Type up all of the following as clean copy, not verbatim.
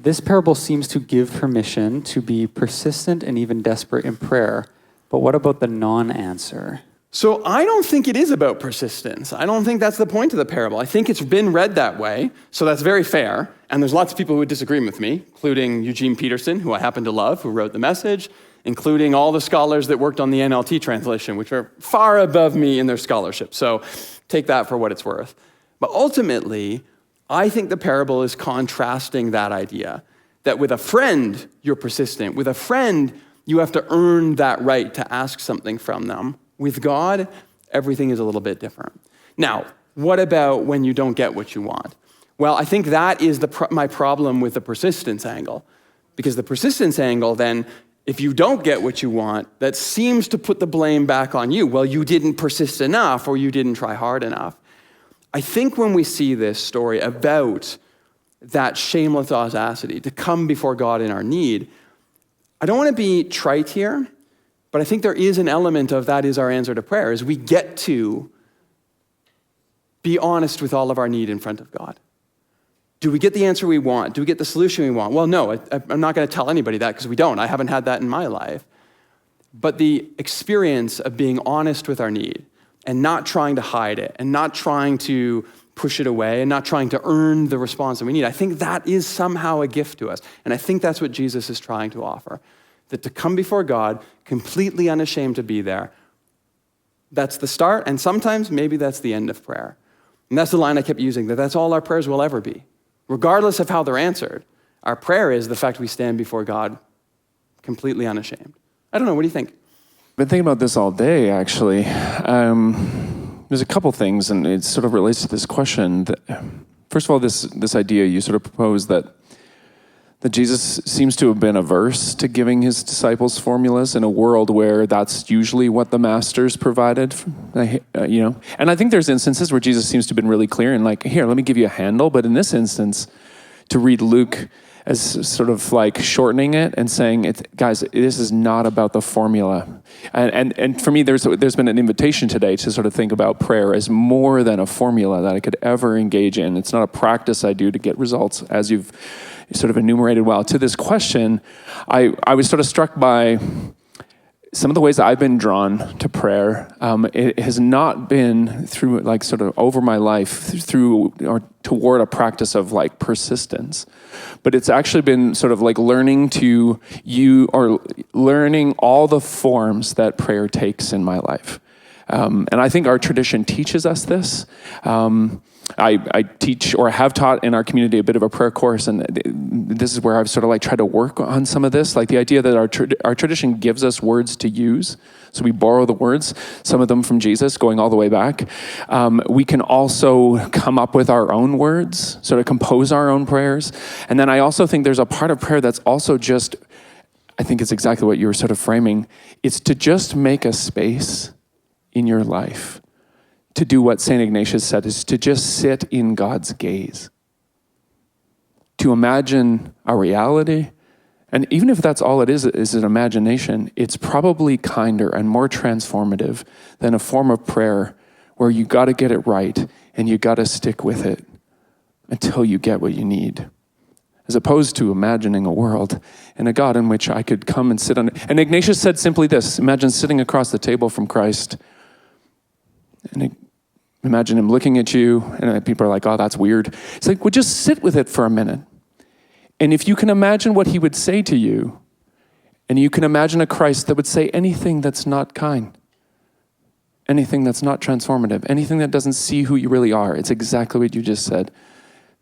This parable seems to give permission to be persistent and even desperate in prayer. But what about the non-answer? So I don't think it is about persistence. I don't think that's the point of the parable. I think it's been read that way, so that's very fair. And there's lots of people who would disagree with me, including Eugene Peterson, who I happen to love, who wrote the Message, including all the scholars that worked on the NLT translation, which are far above me in their scholarship. So take that for what it's worth. But ultimately, I think the parable is contrasting that idea, that with a friend, you're persistent. With a friend, you have to earn that right to ask something from them. With God, everything is a little bit different. Now, what about when you don't get what you want? Well, I think that is my problem with the persistence angle. Because the persistence angle, then, if you don't get what you want, that seems to put the blame back on you. Well, you didn't persist enough, or you didn't try hard enough. I think when we see this story about that shameless audacity to come before God in our need, I don't want to be trite here, but I think there is an element of that is our answer to prayer, is we get to be honest with all of our need in front of God. Do we get the answer we want? Do we get the solution we want? Well, no, I'm not going to tell anybody that because we don't. I haven't had that in my life. But the experience of being honest with our need and not trying to hide it and not trying to push it away and not trying to earn the response that we need, I think that is somehow a gift to us. And I think that's what Jesus is trying to offer. That to come before God, completely unashamed to be there, that's the start, and sometimes maybe that's the end of prayer. And that's the line I kept using, that that's all our prayers will ever be. Regardless of how they're answered, our prayer is the fact we stand before God completely unashamed. I don't know, what do you think? I've been thinking about this all day, actually. There's a couple things, and it sort of relates to this question. First of all, this idea you sort of proposed that Jesus seems to have been averse to giving his disciples formulas in a world where that's usually what the masters provided, And I think there's instances where Jesus seems to have been really clear and like, here, let me give you a handle. But in this instance, to read Luke as sort of like shortening it and saying, guys, this is not about the formula. And for me, there's been an invitation today to sort of think about prayer as more than a formula that I could ever engage in. It's not a practice I do to get results, as you've sort of enumerated well. To this question, I was sort of struck by some of the ways that I've been drawn to prayer. It has not been through like sort of over my life through or toward a practice of like persistence, but it's actually been sort of like learning all the forms that prayer takes in my life. And I think our tradition teaches us this. I teach or have taught in our community a bit of a prayer course, and this is where I've sort of like tried to work on some of this, like the idea that our tradition gives us words to use. So we borrow the words, some of them from Jesus, going all the way back. We can also come up with our own words, sort of compose our own prayers. And then I also think there's a part of prayer that's also just, I think it's exactly what you were sort of framing. It's to just make a space in your life to do what St. Ignatius said, is to just sit in God's gaze. To imagine a reality, and even if that's all it is an imagination, it's probably kinder and more transformative than a form of prayer where you got to get it right and you got to stick with it until you get what you need. As opposed to imagining a world and a God in which I could come and sit on it. And Ignatius said simply this: imagine sitting across the table from Christ, and imagine him looking at you, and people are like, oh, that's weird. It's like, well, just sit with it for a minute. And if you can imagine what he would say to you, and you can imagine a Christ that would say anything that's not kind, anything that's not transformative, anything that doesn't see who you really are, it's exactly what you just said,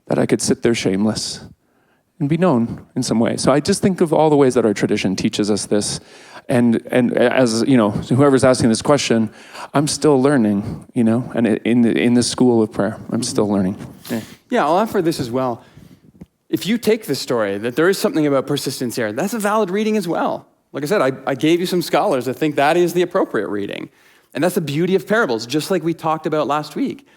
that I could sit there shameless and be known in some way. So I just think of all the ways that our tradition teaches us this. And as, whoever's asking this question, I'm still learning, and in the school of prayer, I'm still learning. Yeah, I'll offer this as well. If you take the story that there is something about persistence here, that's a valid reading as well. Like I said, I gave you some scholars that think that is the appropriate reading. And that's the beauty of parables, just like we talked about last week.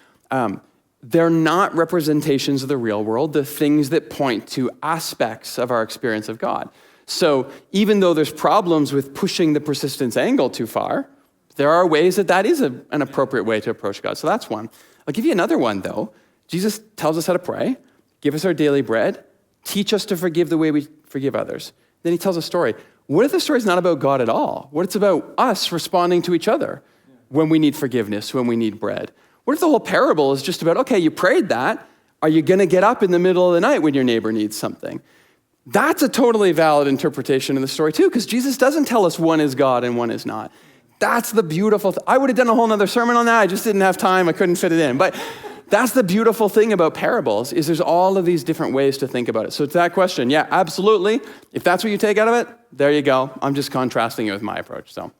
They're not representations of the real world, the things that point to aspects of our experience of God. So even though there's problems with pushing the persistence angle too far, there are ways that is an appropriate way to approach God. So that's one. I'll give you another one, though. Jesus tells us how to pray. Give us our daily bread. Teach us to forgive the way we forgive others. Then he tells a story. What if the story's not about God at all? What if it's about us responding to each other when we need forgiveness, when we need bread? What if the whole parable is just about, okay, you prayed that. Are you going to get up in the middle of the night when your neighbor needs something? That's a totally valid interpretation of the story too, because Jesus doesn't tell us one is God and one is not. That's the beautiful I would have done a whole nother sermon on that. I just didn't have time. I couldn't fit it in. But that's the beautiful thing about parables, is there's all of these different ways to think about it. So to that question, yeah, absolutely. If that's what you take out of it, there you go. I'm just contrasting it with my approach. So.